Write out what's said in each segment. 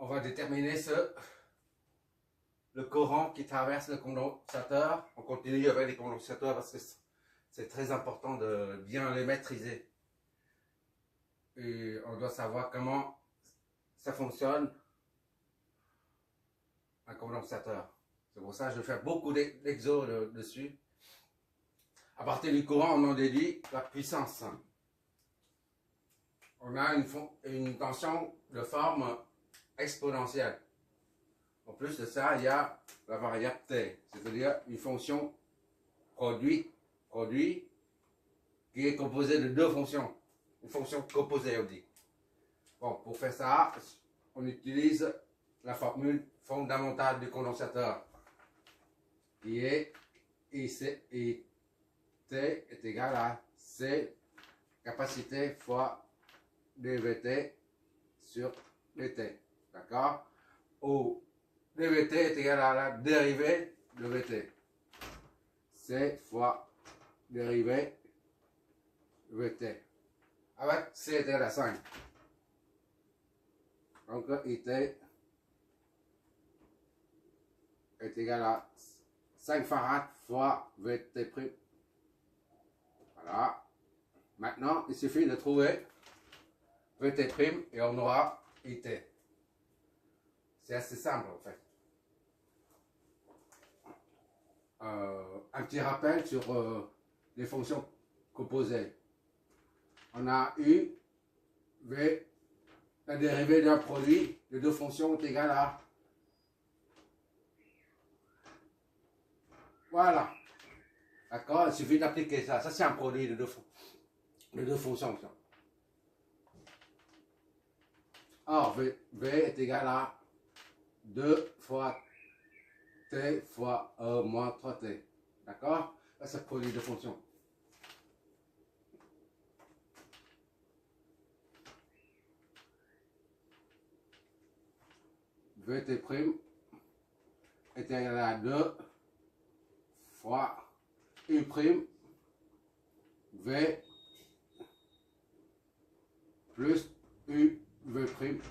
on va déterminer le courant qui traverse le condensateur. On continue avec les condensateurs parce que c'est très important de bien les maîtriser. Et on doit savoir comment ça fonctionne, un condensateur. C'est pour ça que je vais faire beaucoup d'exos dessus. À partir du courant, on en déduit la puissance. On a une tension de forme exponentielle. En plus de ça, il y a la variable t, c'est-à-dire une fonction produit qui est composée de deux fonctions. Une fonction composée, on dit. Bon, pour faire ça, on utilise la formule fondamentale du condensateur, qui est IT est égal à C capacité fois dVt sur dt. D'accord? Où dVt est égal à la dérivée de Vt. C fois dérivée Vt. Avec C est égal à 5. Donc IT est égal à 5 farad fois Vt'. Voilà. Maintenant, il suffit de trouver Vt' et on aura IT. C'est assez simple en fait. Un petit rappel sur les fonctions composées. On a U, V, la dérivée d'un produit de deux fonctions est égale à... Voilà. D'accord? Il suffit d'appliquer ça. Ça, c'est un produit de deux fonctions. Or, V est égal à 2 fois T fois E moins 3T. D'accord? Ça, c'est le produit de fonctions. Vt' est égal à 2 fois U', V plus U, V'.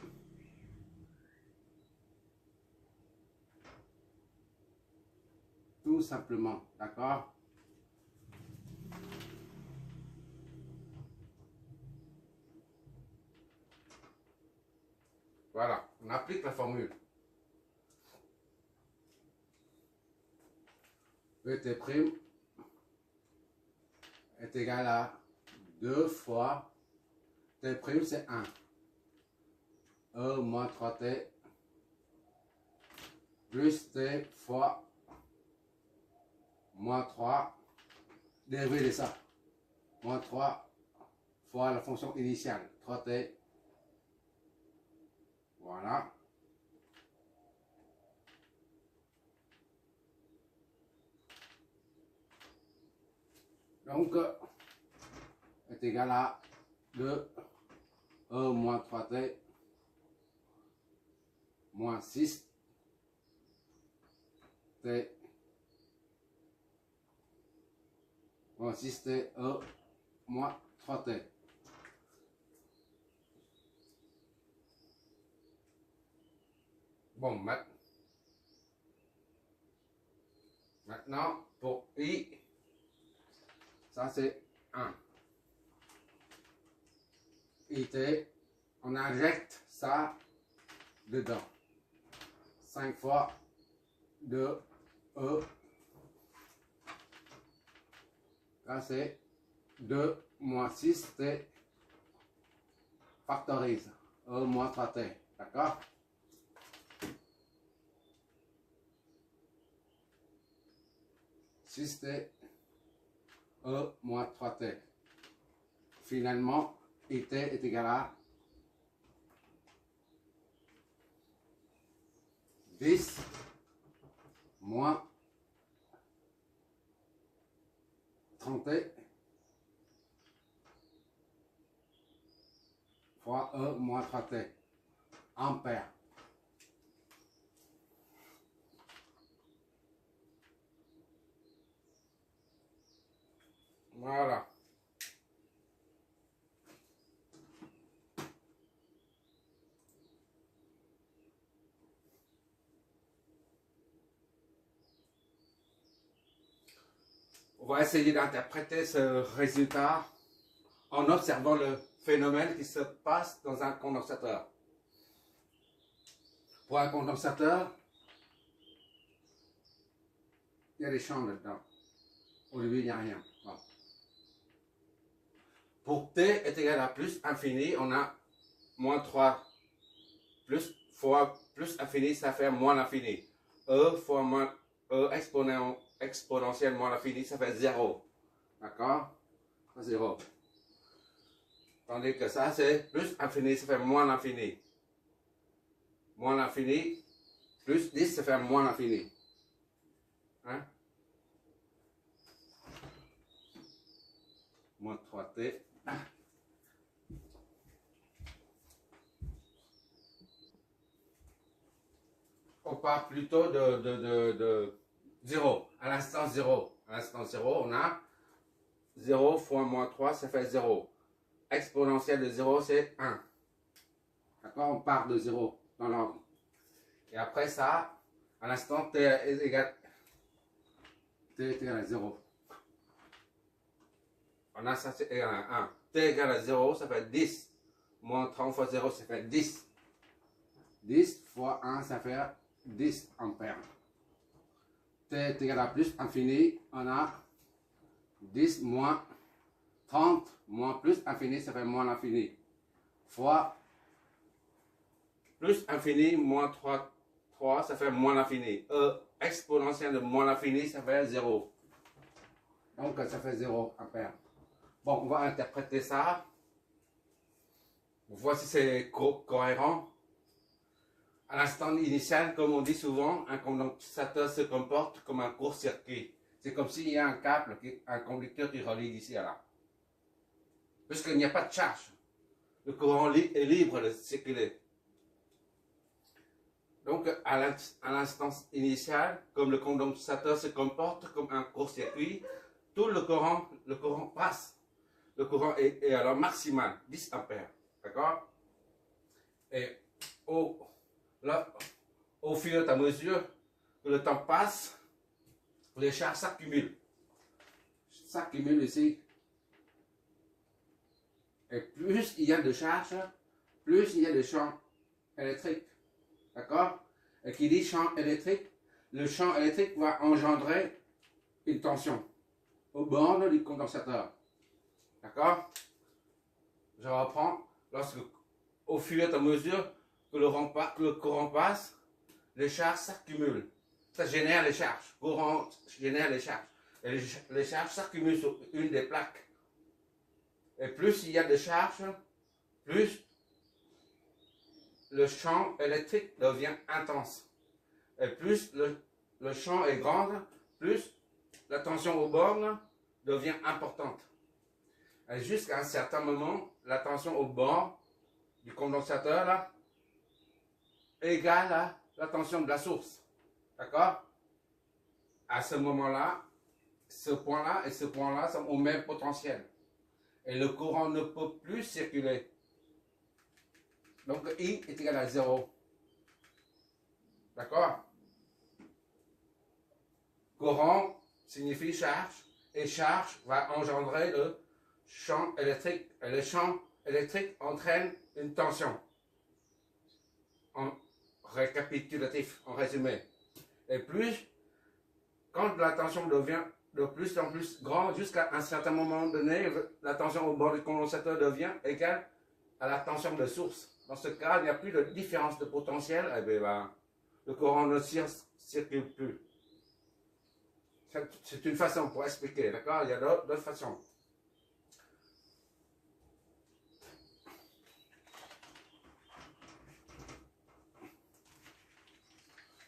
Tout simplement, d'accord? Voilà, on applique la formule. Vt' est égal à 2 fois T' c'est 1. E moins 3T plus T fois moins 3 dérivé de ça. Moins 3 fois la fonction initiale. 3T. Voilà. Donc, est égal à 2 E moins 3T moins 6 T moins 6T E moins 3T. Bon, maintenant, pour I, ça c'est 1. IT, on injecte ça dedans. 5 fois 2 E. Là c'est 2 moins 6T factorise. E moins 3T. D'accord? T E moins 3T. Finalement, IT est égal à 10 moins 30T fois E moins 3T. Ampère. Voilà. On va essayer d'interpréter ce résultat en observant le phénomène qui se passe dans un condensateur. Pour un condensateur, il y a des champs là-dedans. Au début, il n'y a rien. Bon. Pour t est égal à plus infini, on a moins 3. Plus fois plus infini, ça fait moins l'infini. E fois moins E exponentielle moins l'infini, ça fait 0. D'accord? 0. Tandis que ça, c'est plus infini, ça fait moins l'infini. Moins l'infini, plus 10, ça fait moins l'infini. Hein? Moins 3t. On part plutôt de 0. À l'instant 0. À l'instant 0, on a 0 fois moins 3, ça fait 0. Exponentielle de 0, c'est 1. D'accord? On part de 0 dans l'ordre. Et après ça, à l'instant t est égal à 0. On a ça, c'est égal à 1. T égale à 0, ça fait 10. Moins 30 fois 0, ça fait 10. 10 fois 1, ça fait 10 ampères. T est égal à plus infini, on a 10 moins 30 moins plus infini, ça fait moins l'infini. Fois plus infini moins 3, ça fait moins l'infini. E exponentielle de moins l'infini, ça fait 0. Donc ça fait 0 ampères. Bon, on va interpréter ça. On voit si c'est cohérent. À l'instant initial, comme on dit souvent, un condensateur se comporte comme un court-circuit. C'est comme s'il y a un câble, un conducteur qui relie d'ici à là. Puisqu'il n'y a pas de charge. Le courant est libre de circuler. Donc, à l'instant initial, comme le condensateur se comporte comme un court-circuit, tout le courant passe. Le courant est alors maximal, 10 ampères. D'accord? Et au fur et à mesure que le temps passe, les charges s'accumulent. S'accumulent ici. Et plus il y a de charges, plus il y a de champs électriques. D'accord? Et qui dit champ électrique, le champ électrique va engendrer une tension aux bornes du condensateur. D'accord? Je reprends. Lorsque, au fur et à mesure que le courant passe, les charges s'accumulent. Ça génère les charges. Le courant génère les charges. Et les charges s'accumulent sur une des plaques. Et plus il y a de charges, plus le champ électrique devient intense. Et plus le champ est grand, plus la tension aux bornes devient importante. Et jusqu'à un certain moment, la tension aux bornes du condensateur là, égale à la tension de la source. D'accord? À ce moment-là, ce point-là et ce point-là sont au même potentiel. Et le courant ne peut plus circuler. Donc I est égal à 0. D'accord? Courant signifie charge, et charge va engendrer le champ électrique. Et le champ électrique entraîne une tension. En récapitulatif, en résumé. Et plus, quand la tension devient de plus en plus grande, jusqu'à un certain moment donné, la tension au bord du condensateur devient égale à la tension de source. Dans ce cas, il n'y a plus de différence de potentiel, et bien, le courant ne circule plus. C'est une façon pour expliquer, d'accord? Il y a d'autres façons.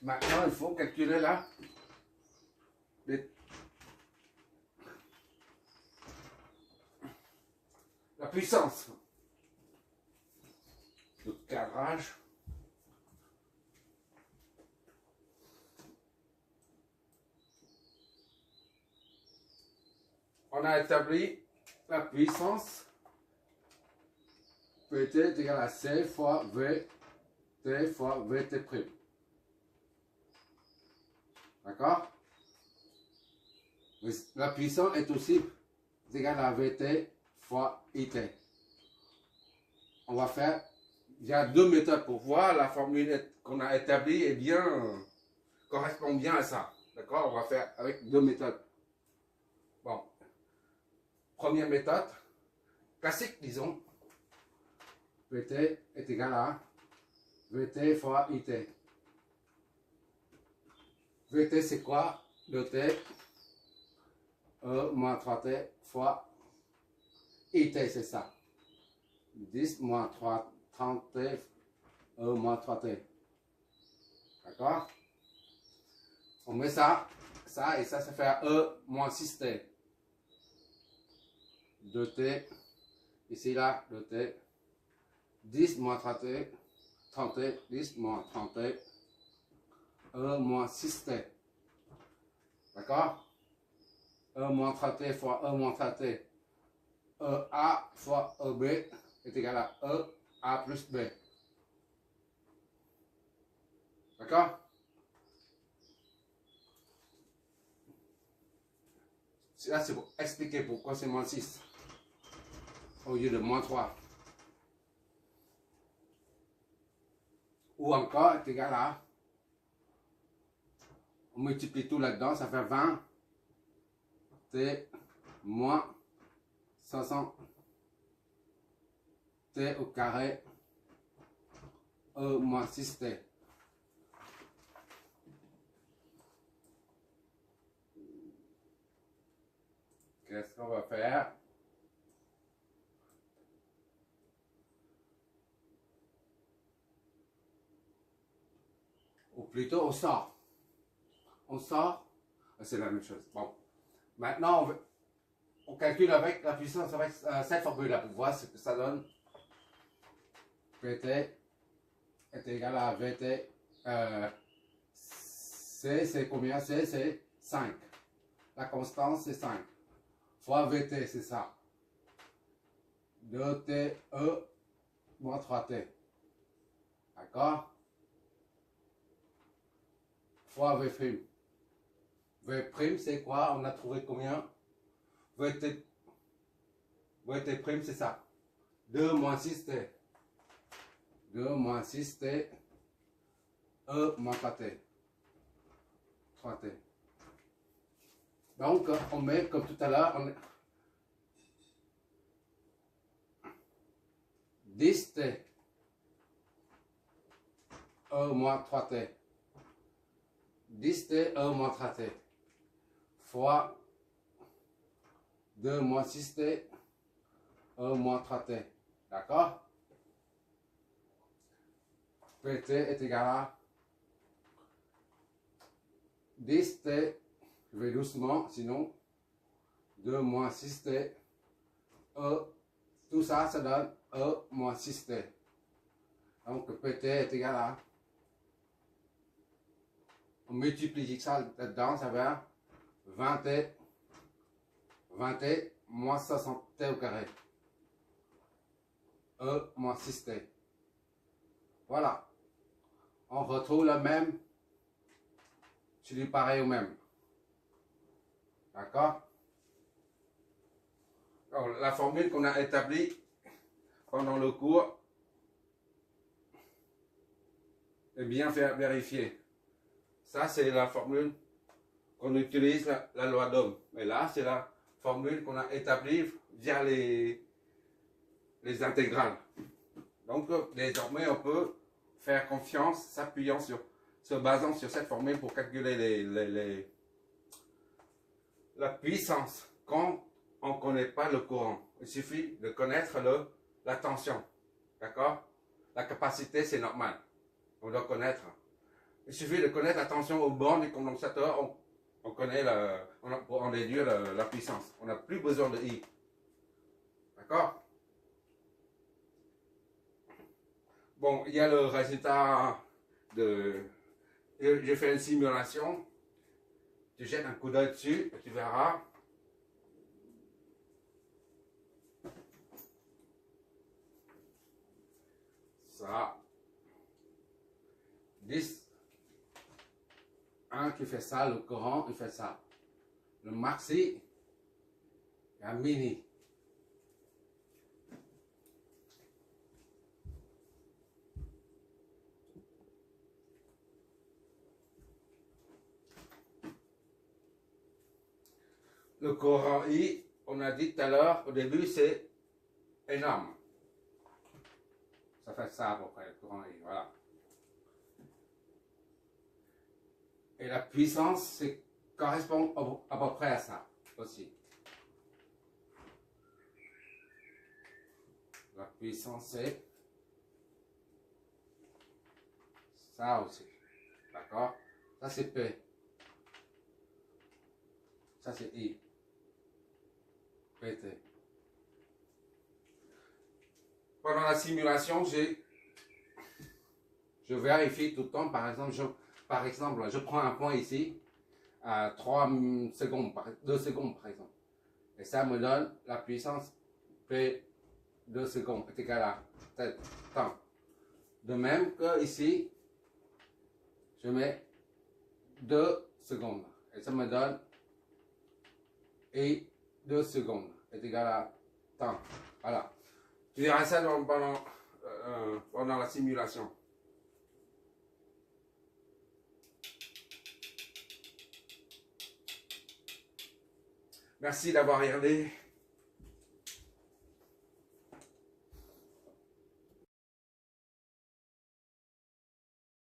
Maintenant, il faut calculer la puissance. Le cadrage. On a établi la puissance Pt est égal à C fois V T fois Vt'. D'accord? La puissance est aussi égale à VT fois IT. On va faire, il y a deux méthodes pour voir la formule qu'on a établie et bien correspond bien à ça. D'accord? On va faire avec deux méthodes. Bon, première méthode, classique, disons, VT est égal à VT fois IT. VT c'est quoi? 2T E moins 3T fois IT, c'est ça. 10 moins 3, 30T E moins 3T. D'accord? On met ça et ça fait E moins 6T. 2T, ici là, 2T. 10 moins 3T, 30T, 10 moins 30T, E moins 6T. D'accord? E moins 3T fois E moins 3T. EA fois EB est égal à EA plus B. D'accord? Là, c'est pour expliquer pourquoi c'est moins 6 au lieu de moins 3. Ou encore est égal à, on multiplie tout là-dedans, ça fait 20 T moins 60 T au carré E moins 6T. Qu'est-ce qu'on va faire? Ou plutôt on sort. On sort, c'est la même chose. Bon, maintenant on calcule avec la puissance avec cette formule-là pour voir ce que ça donne. PT est égal à VT. C c'est combien? C c'est 5. La constante c'est 5. Fois VT c'est ça. 2TE moins 3T. D'accord? Fois V'. V' c'est quoi? On a trouvé combien? VT' c'est ça. 2 moins 6T. 2 moins 6T. E moins 3T. 3T. Donc, on met comme tout à l'heure, 10T. E moins 3T. 10T, E moins 3T. Fois 2 moins 6T, E moins 3T. D'accord? PT est égal à 10T, je vais doucement, sinon 2 moins 6T, E, tout ça, ça donne E moins 6T. Donc PT est égal à, on multiplie ça là-dedans, ça va 20T, 20T moins 60T au carré. E moins 6T. Voilà. On retrouve le même. C'est du pareil au même. D'accord? La formule qu'on a établie pendant le cours est bien vérifiée. Ça, c'est la formule qu'on utilise, la loi d'Ohm. Mais là, c'est la formule qu'on a établie via les intégrales. Donc, désormais, on peut faire confiance, s'appuyant se basant sur cette formule pour calculer la puissance quand on ne connaît pas le courant. Il suffit de connaître la tension. D'accord? La capacité, c'est normal. On doit connaître. Il suffit de connaître la tension au bord du condensateur. On connaît pour en déduire la puissance. On n'a plus besoin de I. D'accord? Bon, il y a le résultat de... J'ai fait une simulation. Tu jettes un coup d'œil dessus et tu verras. Ça. 10. Un qui fait ça, le courant, il fait ça. le maxi et un mini. Le courant I, on a dit tout à l'heure, au début, c'est énorme. Ça fait ça à peu près, le courant I, voilà. Et la puissance correspond à peu près à ça aussi. La puissance, c'est ça aussi. D'accord? Ça, c'est P. Ça, c'est I. PT. Pendant la simulation, je vérifie tout le temps. Par exemple, je prends un point ici à 3 secondes, 2 secondes par exemple. Et ça me donne la puissance P 2 secondes est égal à tel temps. De même que ici, je mets 2 secondes. Et ça me donne et 2 secondes est égal à temps. Voilà. Tu verras ça pendant la simulation. Merci d'avoir regardé.